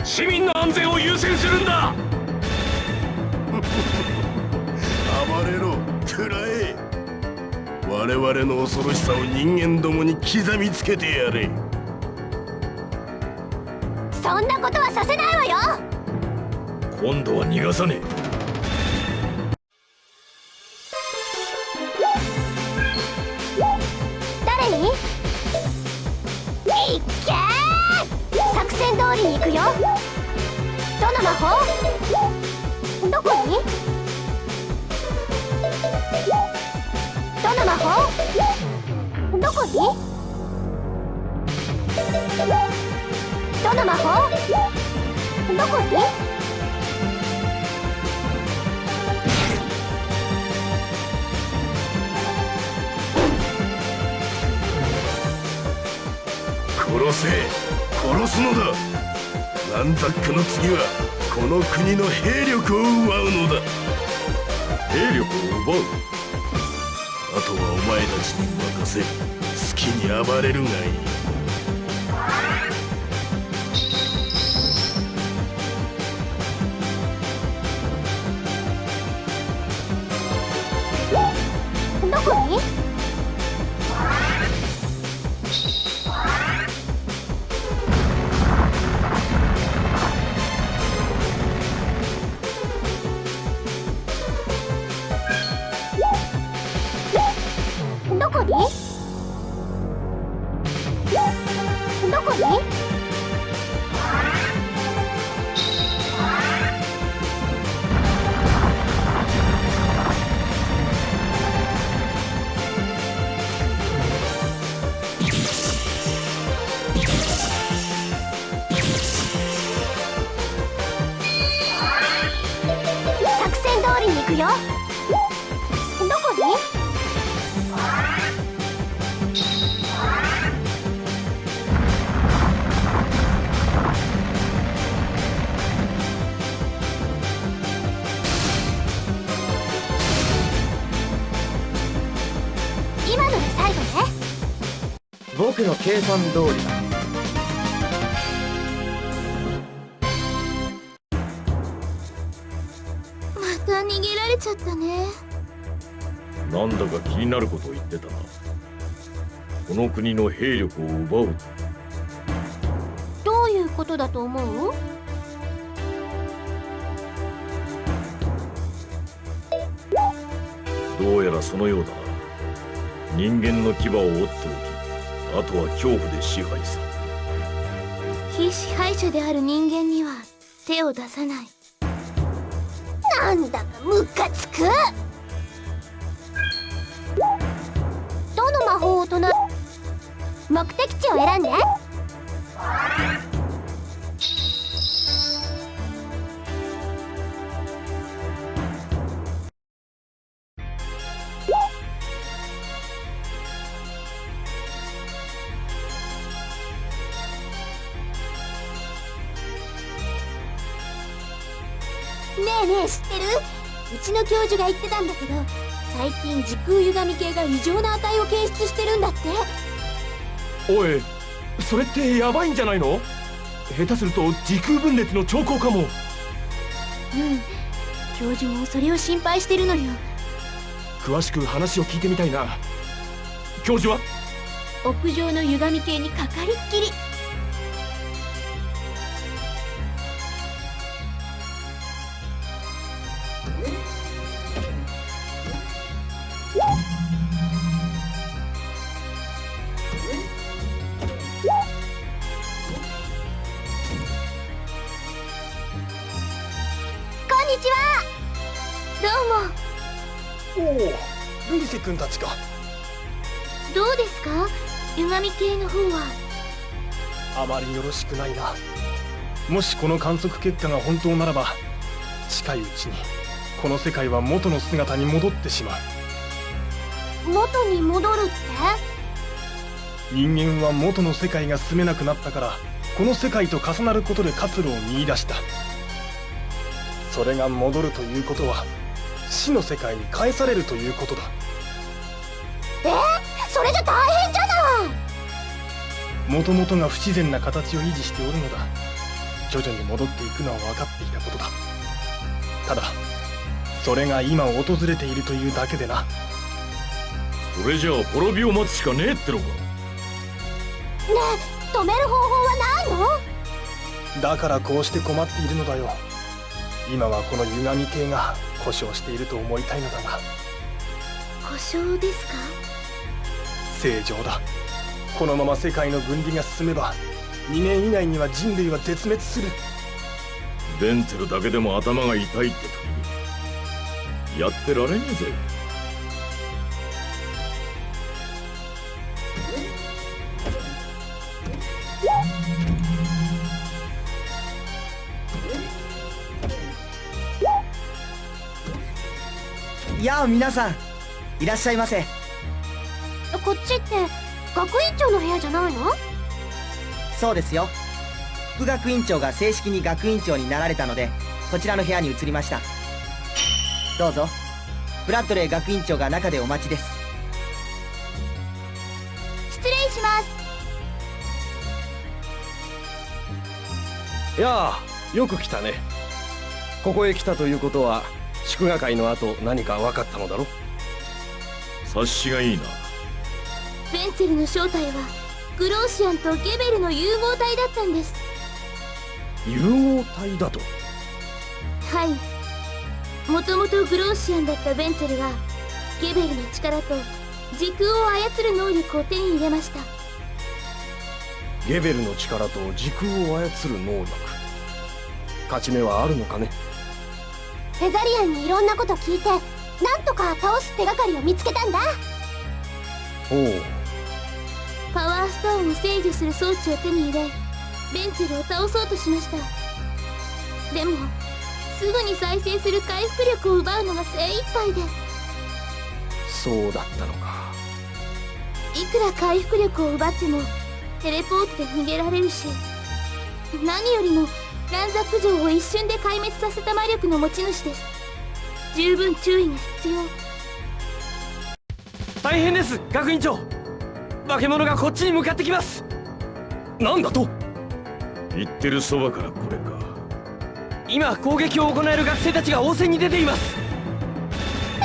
市民の安全を優先するんだ。暴れろ、食らえ。我々の恐ろしさを人間どもに刻みつけてやれ。そんなことはさせないわよ。今度は逃がさねえ。誰に？いっけー！作戦通りに行くよ。どの魔法？どこに？どの魔法？どこに？どの魔法？どこに？殺せ、殺すのだ。ランザックの次はこの国の兵力を奪うのだ。兵力を奪う？あとはお前たちに任せ、好きに暴れるがいい。どこに？どこに？どこに？作戦通りに行くよ。どこに？今ので最後ね。僕の計算通りだ。また逃げられちゃったね。なんだか気になることを言ってたな。この国の兵力を奪う。どういうことだと思う？どうやらそのようだな。人間の牙を折っておき、あとは恐怖で支配する。非支配者である人間には手を出さない。なんだかムカつく。どの魔法を唱え？目的地を選んで。ねえねえ、知ってる？うちの教授が言ってたんだけど、最近時空歪み系が異常な値を検出してるんだって。おい、それってヤバいんじゃないの？下手すると時空分裂の兆候かも。うん、教授もそれを心配してるのよ。詳しく話を聞いてみたいな。教授は？屋上の歪み系にかかりっきり。こんにちは。どうも。おお、ルイセ君たちか。どうですか、歪み系の方は。あまりよろしくないな。もしこの観測結果が本当ならば、近いうちにこの世界は元の姿に戻ってしまう。元に戻るって？人間は元の世界が住めなくなったから、この世界と重なることで活路を見出した。それが戻るということは、死の世界に返されるということだ。それじゃ大変じゃない。もともとが不自然な形を維持しておるのだ。徐々に戻っていくのは分かっていたことだ。ただそれが今訪れているというだけでな。それじゃあ滅びを待つしかねえってのか。ねえ、止める方法はないの？だからこうして困っているのだよ。今はこの歪み系が故障していると思いたいのだが。故障ですか？正常だ。このまま世界の分離が進めば2年以内には人類は絶滅する。ベンツェルだけでも頭が痛いって時にやってられねえぜ。やあ皆さん、いらっしゃいませ。こっちって学院長の部屋じゃないの？そうですよ。副学院長が正式に学院長になられたので、こちらの部屋に移りました。どうぞ。ブラッドレー学院長が中でお待ちです。失礼します。やあ、よく来たね。ここへ来たということは祝賀会の後何か分かったのだろ？察しがいいな。ベンツェルの正体はグローシアンとゲベルの融合体だったんです。融合体だと？はい。もともとグローシアンだったベンツェルがゲベルの力と時空を操る能力を手に入れました。ゲベルの力と時空を操る能力。勝ち目はあるのかね？フェザリアンにいろんなこと聞いて、なんとか倒す手がかりを見つけたんだ。おう。パワーストーンを制御する装置を手に入れ、ベンツェルを倒そうとしました。でもすぐに再生する回復力を奪うのが精一杯で。そうだったのか。いくら回復力を奪ってもテレポートで逃げられるし、何よりもランザック城を一瞬で壊滅させた魔力の持ち主です。十分注意が必要。大変です、学院長。化け物がこっちに向かってきます。なんだと？言ってるそばからこれか。今攻撃を行える学生たちが応戦に出ています。無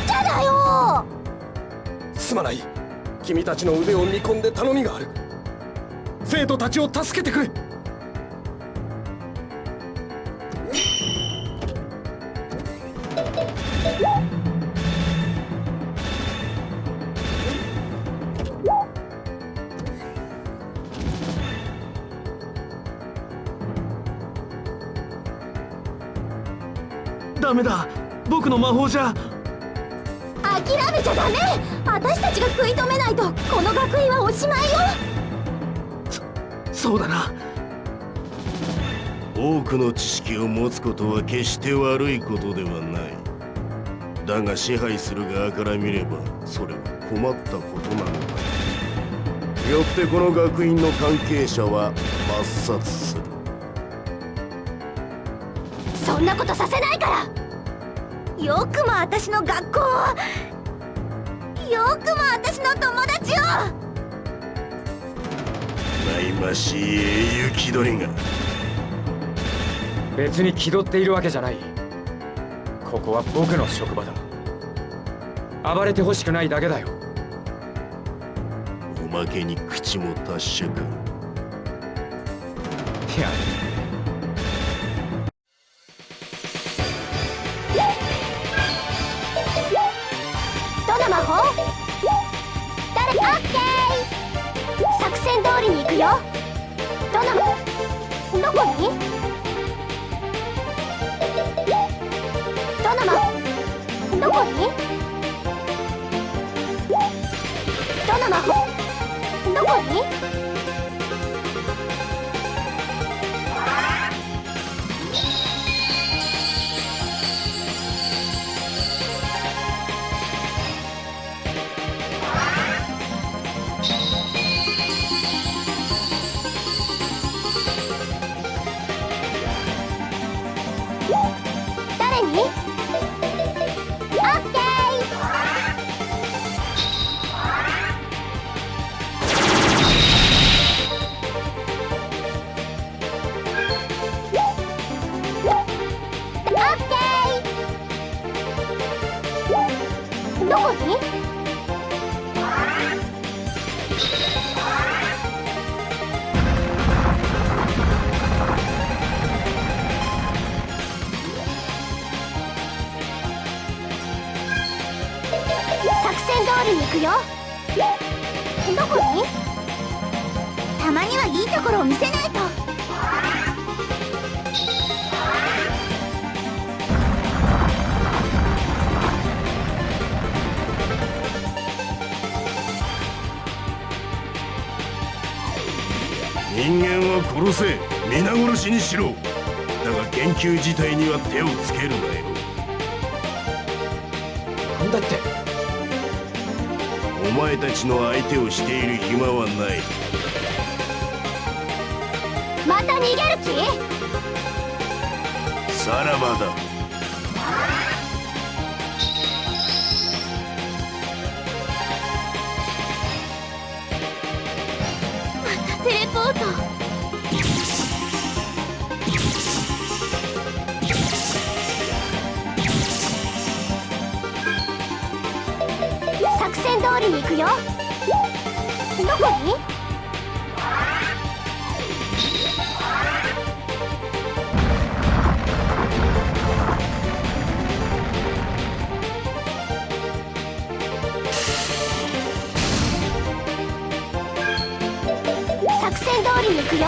茶だよ。すまない。君たちの腕を見込んで頼みがある。生徒たちを助けてくれ。ダメだ、僕の魔法じゃ。諦めちゃダメ。私たちが食い止めないとこの学院はおしまいよ。そうだな。多くの知識を持つことは決して悪いことではない。だが支配する側から見ればそれは困ったことなのだ。よってこの学院の関係者は抹殺する。そんなことさせないから。よくも私の学校を、よくも私の友達を。ないましい英雄気取りが。別に気取っているわけじゃない。ここは僕の職場だ。暴れてほしくないだけだよ。おまけに口も達者か。いや、どの魔法？誰？オッケー。作戦通りに行くよ。どこに？どこに？どの魔法？どこに？誰に？オッケー。くよ。どこに？たまにはいいところを見せないと。人間は殺せ、皆殺しにしろ。だが研究自体には手をつけるなよ。なんだって。お前たちの相手をしている暇はない。また逃げる気？さらばだ。テレポート。作戦通りに行くよ。どこに？作戦通りに行くよ。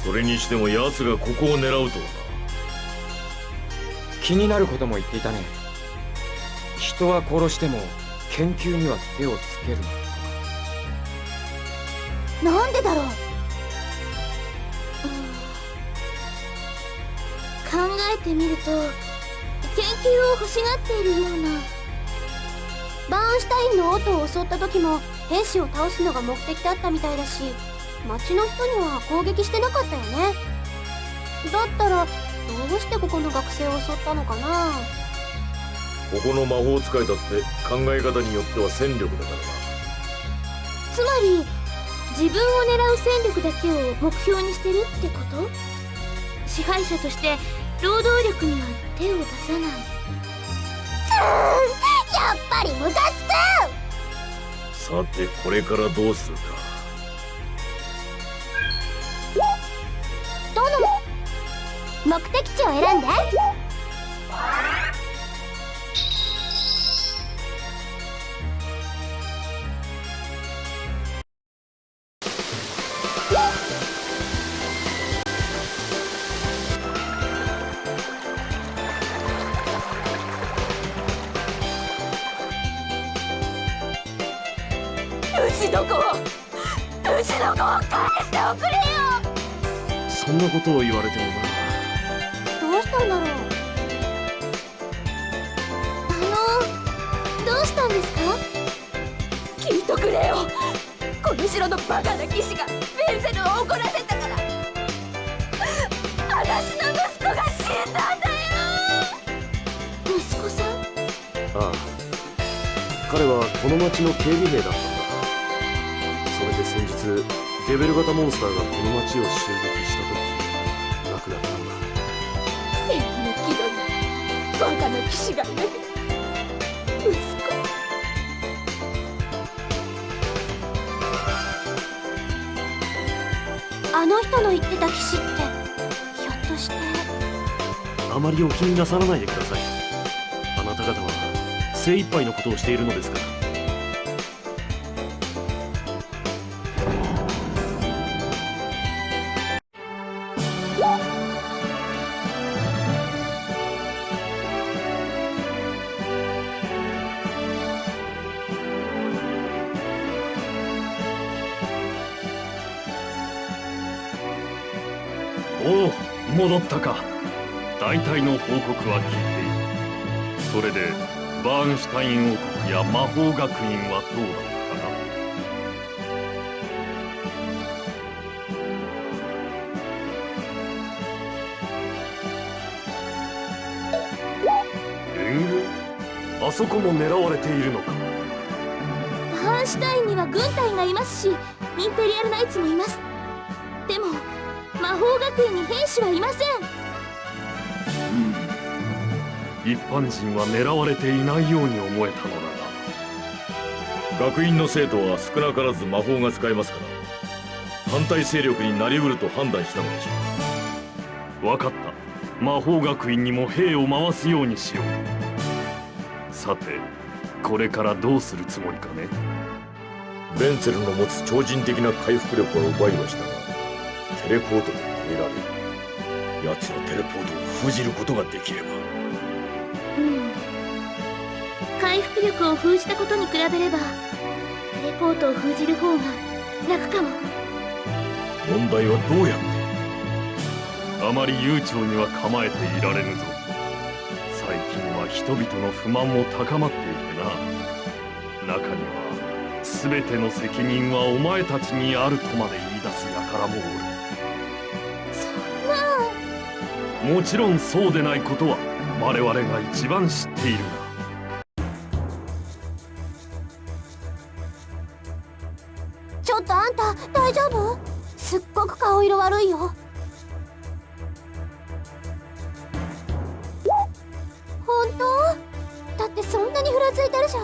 それにしても奴がここを狙うとは気になることも言っていたね。人は殺しても研究には手をつけるな。なんでだろう。考えてみると研究を欲しがっているような。バーンシュタインのオトを襲った時も兵士を倒すのが目的だったみたいだし、町の人には攻撃してなかったよね。だったらどうしてここの学生を襲ったのかな。ここの魔法使いだって考え方によっては戦力だからな。つまり自分を狙う戦力だけを目標にしてるってこと？支配者として労働力には手を出さない。やっぱりムカつく。さてこれからどうするか。目的地を選んで。うちの子を返しておくれよ。そんなことを言われてもな。どうしたんだろう。どうしたんですか？聞いとくれよ。この城のバカな騎士がベンゼルを怒らせたから私の息子が死んだんだよ。息子さん？ああ、彼はこの町の警備兵だったんだ。それで先日デベル型モンスターがこの町を襲撃した時亡くなったんだ。縁の気取りバカな騎士がいる。息子。あの人の言ってた騎士ってひょっとして。あまりお気になさらないでください。あなた方は精一杯のことをしているのですから。おう、戻ったか。大体の報告は聞いている。それでバーンシュタイン王国や魔法学院はどうだったかな。援軍？あそこも狙われているのか。バーンシュタインには軍隊がいますし、インペリアルナイツもいます。でも魔法学院に兵士はいません。一般人は狙われていないように思えたのだが。学院の生徒は少なからず魔法が使えますから、反対勢力になりうると判断したのでしょわかった。魔法学院にも兵を回すようにしよう。さて、これからどうするつもりかね。う。ベンツェルの持つ超人的な回復力は奪いましたが、テレポートで消えられる。奴のテレポートを封じることができれば。回復力を封じたことに比べれば、テレポートを封じる方が楽かも。問題はどうやって。あまり悠長には構えていられぬぞ。最近は人々の不満も高まっていてな。中には全ての責任はお前たちにあるとまで言い出す輩もおる。そんな。もちろんそうでないことは我々が一番知っているが。ちょっとあんた大丈夫？すっごく顔色悪いよ。本当？だってそんなにふらついてるじゃん。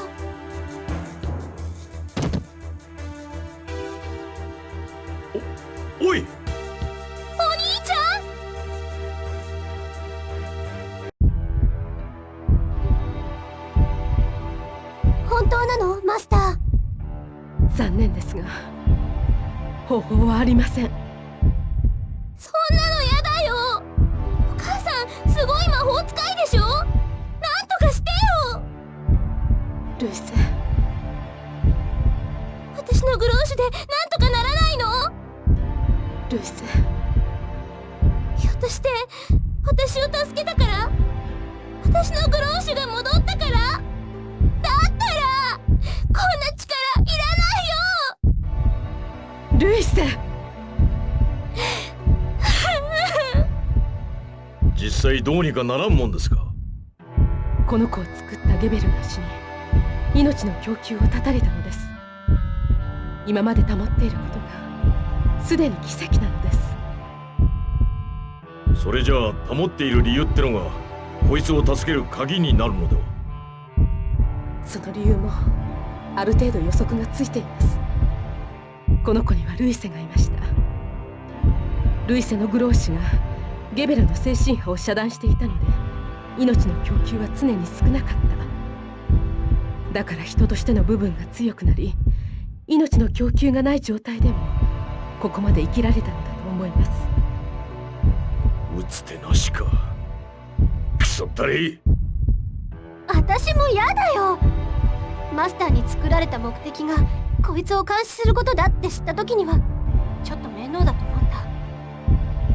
おい、お兄ちゃん！本当なの、マスター？残念ですが方法はありません。そんなのやだよ。お母さんすごい魔法使いでしょ。なんとかしてよ。ルイセ、私のグローシュでなんとかならないの？ルイセ、ひょっとして私を助けたから？私のグローシュが戻ったから？だったらこんな力いらないよ。ルイセ。実際どうにかならんもんですか。この子を作ったゲベルが死に命の供給を断たれたのです。今まで保っていることがすでに奇跡なのです。それじゃあ保っている理由ってのがこいつを助ける鍵になるのでは。その理由もある程度予測がついています。この子にはルイセがいました。ルイセのグローシュがゲベルの精神波を遮断していたので命の供給は常に少なかった。だから人としての部分が強くなり命の供給がない状態でもここまで生きられたのだと思います。打つ手なしか。クソったれ。私も嫌だよ。マスターに作られた目的がこいつを監視することだって知った時にはちょっと面倒だと思った。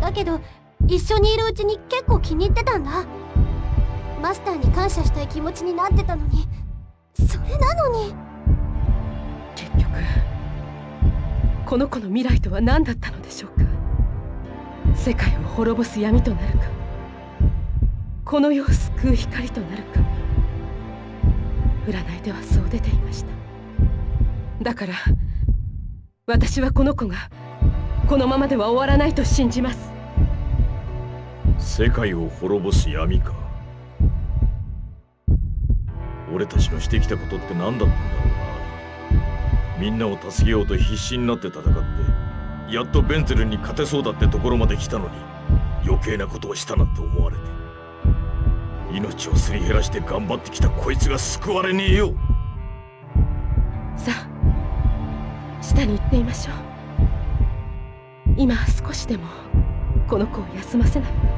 だけど一緒にいるうちに結構気に入ってたんだ。マスターに感謝したい気持ちになってたのに、それなのに。結局この子の未来とは何だったのでしょうか。世界を滅ぼす闇となるか、この世を救う光となるか。占いではそう出ていました。だから私はこの子がこのままでは終わらないと信じます。世界を滅ぼす闇か。俺たちのしてきたことって何だったんだろうな。みんなを助けようと必死になって戦ってやっとベンツェルに勝てそうだってところまで来たのに余計なことをしたなんて思われて、命をすり減らして頑張ってきたこいつが救われねえよ。さあ下に行ってみましょう。今少しでもこの子を休ませないと。